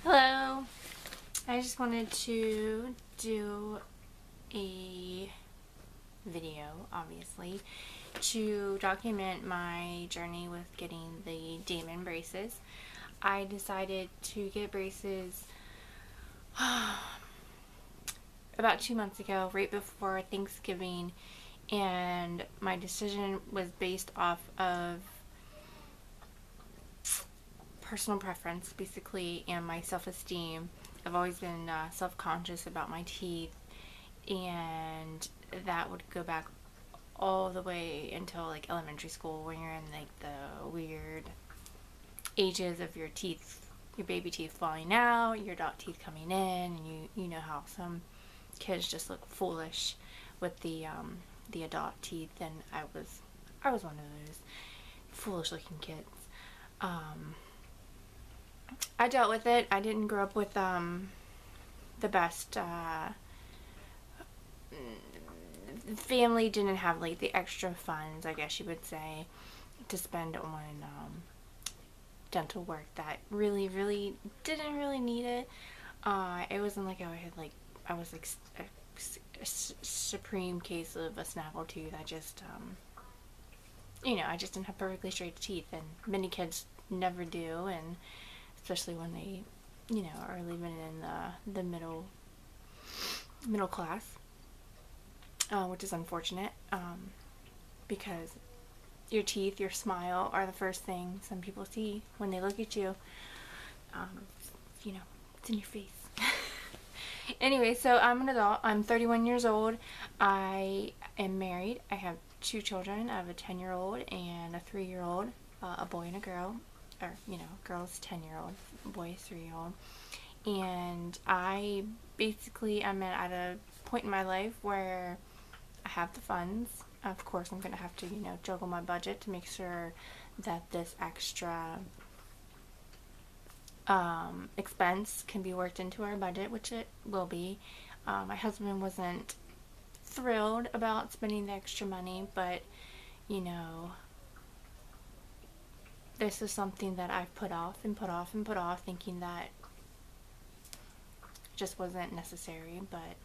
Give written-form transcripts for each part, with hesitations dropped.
Hello. I just wanted to do a video, obviously, to document my journey with getting the Damon braces. I decided to get braces about 2 months ago, right before Thanksgiving, and my decision was based off of personal preference, basically, and my self-esteem. I've always been self-conscious about my teeth, and that would go back all the way until like elementary school, when you're in like the weird ages of your teeth, your baby teeth falling out, your adult teeth coming in, and you know how some kids just look foolish with the adult teeth, and I was one of those foolish looking kids. I dealt with it. I didn't grow up with the best family. Didn't have like the extra funds, I guess you would say, to spend on dental work that really didn't really need it. It wasn't like I was like a supreme case of a snaggletooth. I just I just didn't have perfectly straight teeth, and many kids never do, and especially when they are living in the middle class, which is unfortunate, because your teeth, your smile are the first thing some people see when they look at you. It's in your face. Anyway, so I'm an adult. I'm 31 years old. I am married. I have 2 children. I have a 10-year-old and a 3-year-old, a boy and a girl. Or, girl's 10-year-old, boy is 3-year-old. And I'm at a point in my life where I have the funds. Of course, I'm going to have to, juggle my budget to make sure that this extra expense can be worked into our budget, which it will be. My husband wasn't thrilled about spending the extra money, but, this is something that I've put off and put off and put off, thinking that it just wasn't necessary, but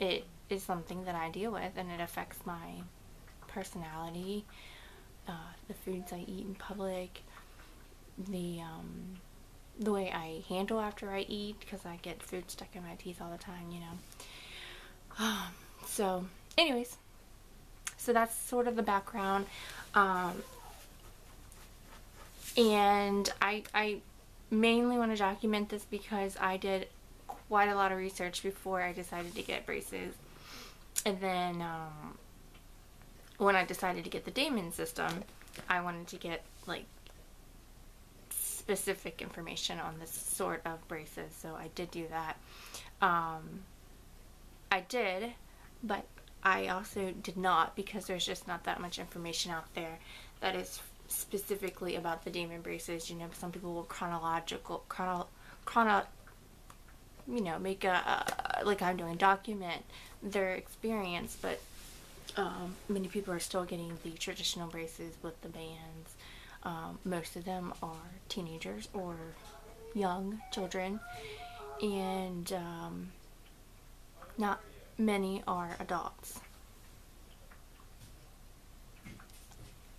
it is something that I deal with, and it affects my personality, the foods I eat in public, the way I handle after I eat, because I get food stuck in my teeth all the time, So anyways, so that's sort of the background. And I mainly want to document this because I did quite a lot of research before I decided to get braces. And then when I decided to get the Damon system, I wanted to get like specific information on this sort of braces, so I did do that. I did, but I also did not, because there's just not that much information out there that is specifically about the Damon braces. Some people will make a like I'm doing, document their experience, but many people are still getting the traditional braces with the bands. Most of them are teenagers or young children, and not many are adults.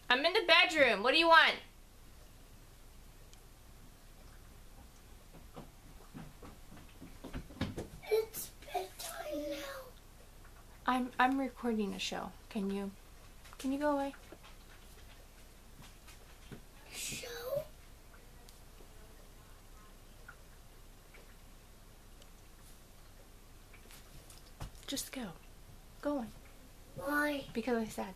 I'm in the bedroom. What do you want? It's bedtime now. I'm recording a show. Can you go away? Show? Just go. Go on. Why? Because I said.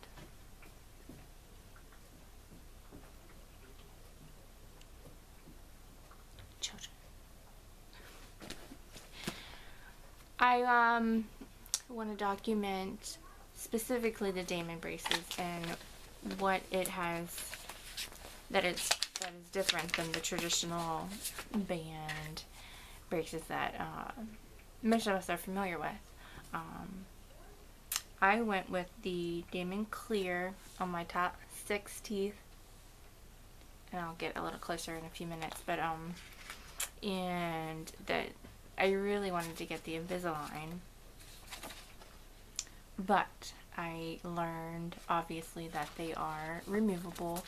Children. I want to document specifically the Damon braces and what it has that is different than the traditional band braces that most of us are familiar with. I went with the Damon Clear on my top 6 teeth, and I'll get a little closer in a few minutes, but and that I really wanted to get the Invisalign, but I learned obviously that they are removable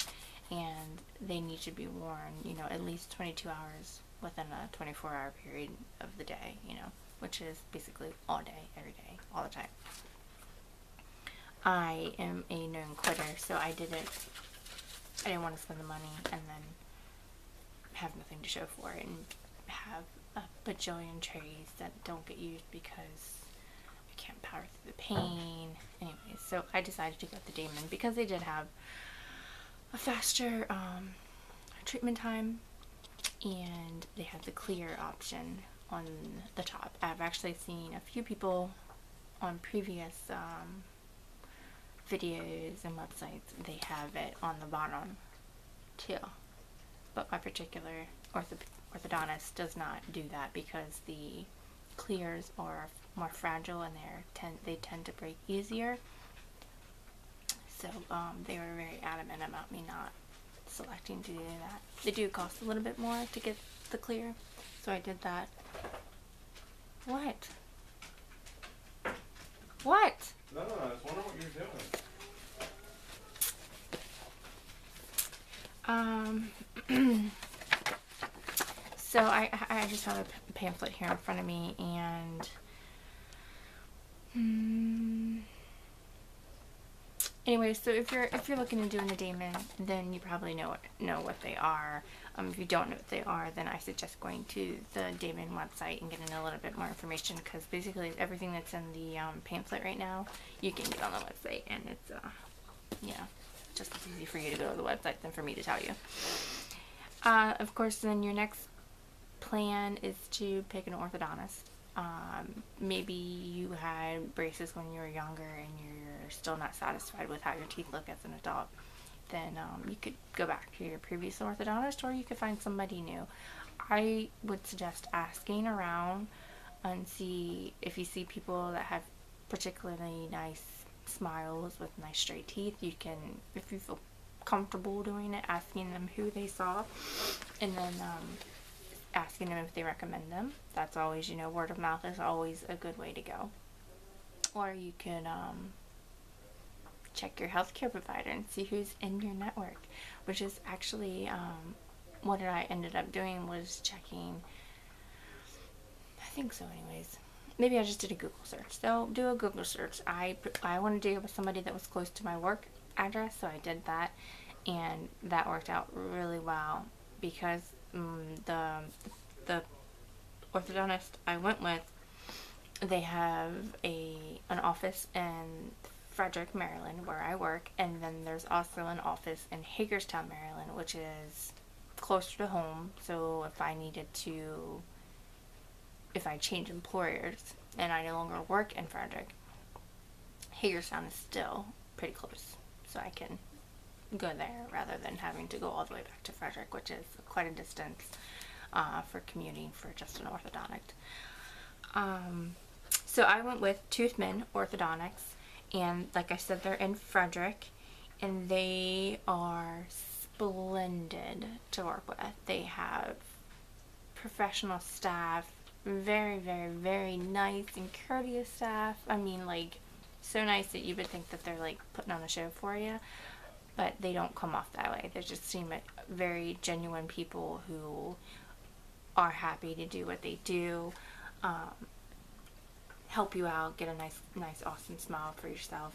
and they need to be worn, you know, at least 22 hours within a 24-hour period of the day, you know, which is basically all day, every day, all the time. I am a known quitter, so I didn't want to spend the money and then have nothing to show for it and have a bajillion trays that don't get used because I can't power through the pain. Anyways, so I decided to go with the Damon because they did have a faster treatment time, and they have the clear option on the top. I've actually seen a few people on previous videos and websites, they have it on the bottom too, but my particular orthodontist does not do that because the clears are more fragile and they tend to break easier. So they were very adamant about me not selecting to do that. They do cost a little bit more to get the clear, so I did that. What? What? No, I was wondering what you're doing. So I just have a pamphlet here in front of me, and anyway, so if you're looking into doing the Damon, then you probably know what they are. If you don't know what they are, then I suggest going to the Damon website and getting a little bit more information, because basically everything that's in the pamphlet right now you can get on the website, and it's just as easy for you to go to the website than for me to tell you. Of course, then your next plan is to pick an orthodontist. Maybe you had braces when you were younger and you're still not satisfied with how your teeth look as an adult. Then you could go back to your previous orthodontist, or you could find somebody new. I would suggest asking around and see if you see people that have particularly nice smiles with nice straight teeth. You can, if you feel comfortable doing it, asking them who they saw, and then asking them if they recommend them. That's always, you know, word of mouth is always a good way to go. Or you can check your healthcare provider and see who's in your network, which is actually what I ended up doing was checking, I think so anyways. Maybe I just did a Google search. So do a Google search. I wanted to go with somebody that was close to my work address, so I did that, and that worked out really well because the orthodontist I went with, they have an office in Frederick, Maryland, where I work, and then there's also an office in Hagerstown, Maryland, which is closer to home. So if I change employers and I no longer work in Frederick, Hagerstown is still pretty close, so I can go there rather than having to go all the way back to Frederick, which is quite a distance for commuting for just an orthodontic. So I went with Toothman Orthodontics, and like I said, they're in Frederick, and they are splendid to work with. They have professional staff, very, very, very nice and courteous staff. I mean, like, so nice that you would think that they're like putting on a show for you, but they don't come off that way. They just seem like very genuine people who are happy to do what they do, help you out, get a nice awesome smile for yourself,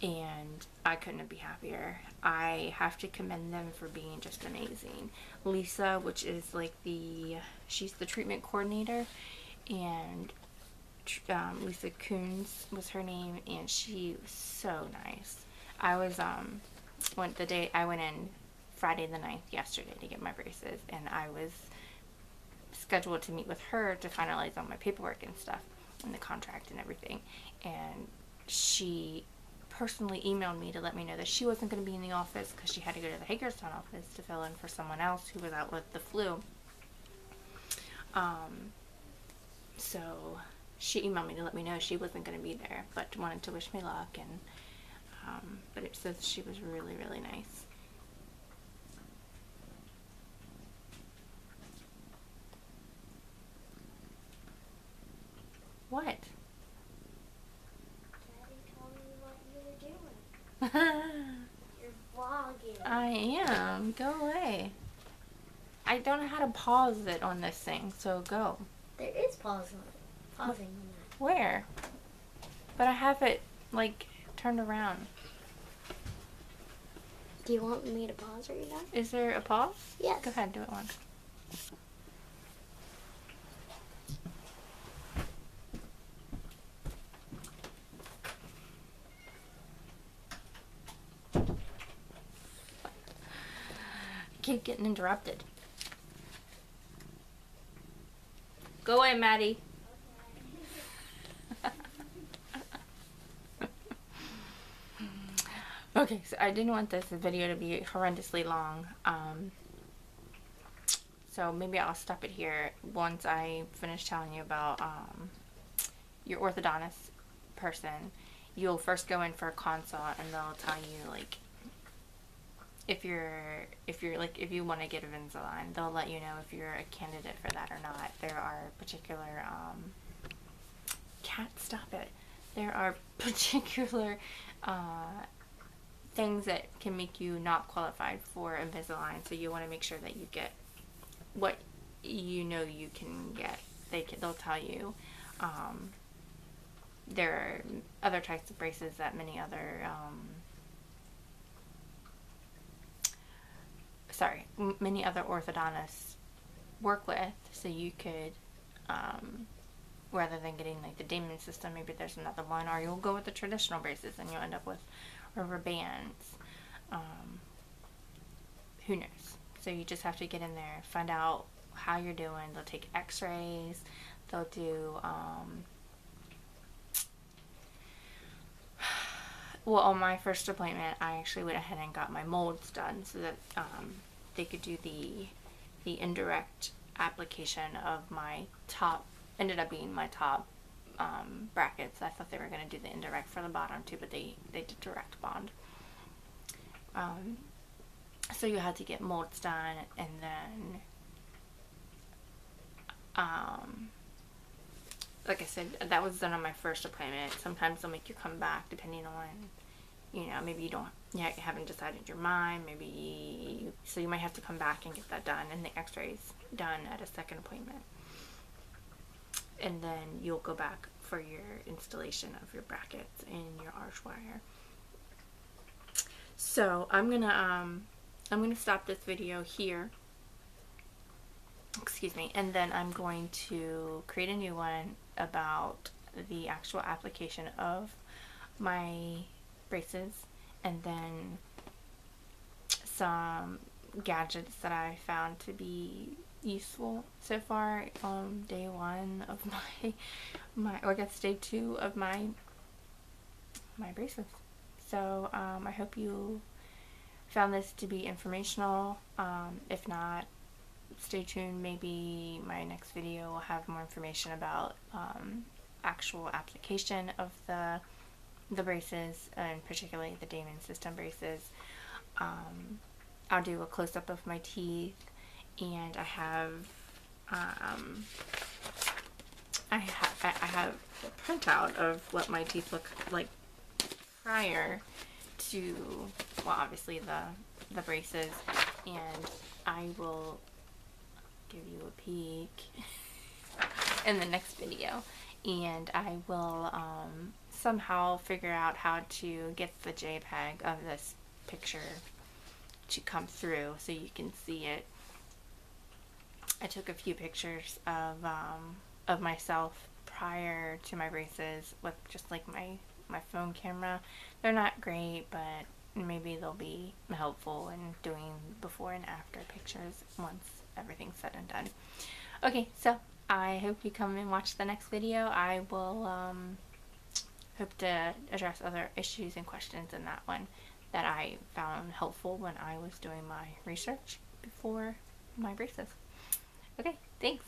and I couldn't be happier. I have to commend them for being just amazing. Lisa, which is like she's the treatment coordinator, and Lisa Coons was her name, and she was so nice. I was I went in Friday the 9th, yesterday, to get my braces, and I was scheduled to meet with her to finalize all my paperwork and stuff and the contract and everything, and she personally emailed me to let me know that she wasn't going to be in the office because she had to go to the Hagerstown office to fill in for someone else who was out with the flu. So she emailed me to let me know she wasn't going to be there, but wanted to wish me luck, and but it says she was really, really nice. Go away. I don't know how to pause it on this thing, so go. There is pausing on that. Where? But I have it, like, turned around. Do you want me to pause right now? Is there a pause? Yes. Go ahead, do it once. Keep getting interrupted. Go away, Maddie. Okay, so I didn't want this video to be horrendously long. So maybe I'll stop it here once I finish telling you about your orthodontist person. You'll first go in for a consult, and they'll tell you, like, if you want to get Invisalign, they'll let you know if you're a candidate for that or not. There are particular stop it. There are particular things that can make you not qualified for Invisalign, so you want to make sure that you get what you know you can get. They'll tell you. There are other types of braces that many other orthodontists work with, so you could, rather than getting like the Damon system, maybe there's another one, or you'll go with the traditional braces and you'll end up with rubber bands. Who knows? So you just have to get in there, find out how you're doing. They'll take x-rays, they'll do well, on my first appointment, I actually went ahead and got my molds done so that they could do the indirect application of my top, ended up being my top brackets. I thought they were going to do the indirect for the bottom too, but they did direct bond. So you had to get molds done, and then like I said, that was done on my first appointment. Sometimes they'll make you come back depending on, you know, maybe you haven't decided your mind, so you might have to come back and get that done, and the x-rays done at a second appointment. And then you'll go back for your installation of your brackets and your arch wire. So I'm gonna stop this video here. Excuse me, and then I'm going to create a new one about the actual application of my braces, and then some gadgets that I found to be useful so far on day one of or I guess day 2 of my braces. So I hope you found this to be informational. If not, stay tuned. Maybe my next video will have more information about actual application of the braces, and particularly the Damon system braces. I'll do a close-up of my teeth, and I have a printout of what my teeth look like prior to, well, obviously the braces, and I will give you a peek in the next video, and I will somehow figure out how to get the JPEG of this picture to come through so you can see it. I took a few pictures of myself prior to my braces with just like my phone camera. They're not great, but maybe they'll be helpful in doing before and after pictures once everything's said and done. Okay, so I hope you come and watch the next video. I will hope to address other issues and questions in that one that I found helpful when I was doing my research before my braces. Okay, thanks.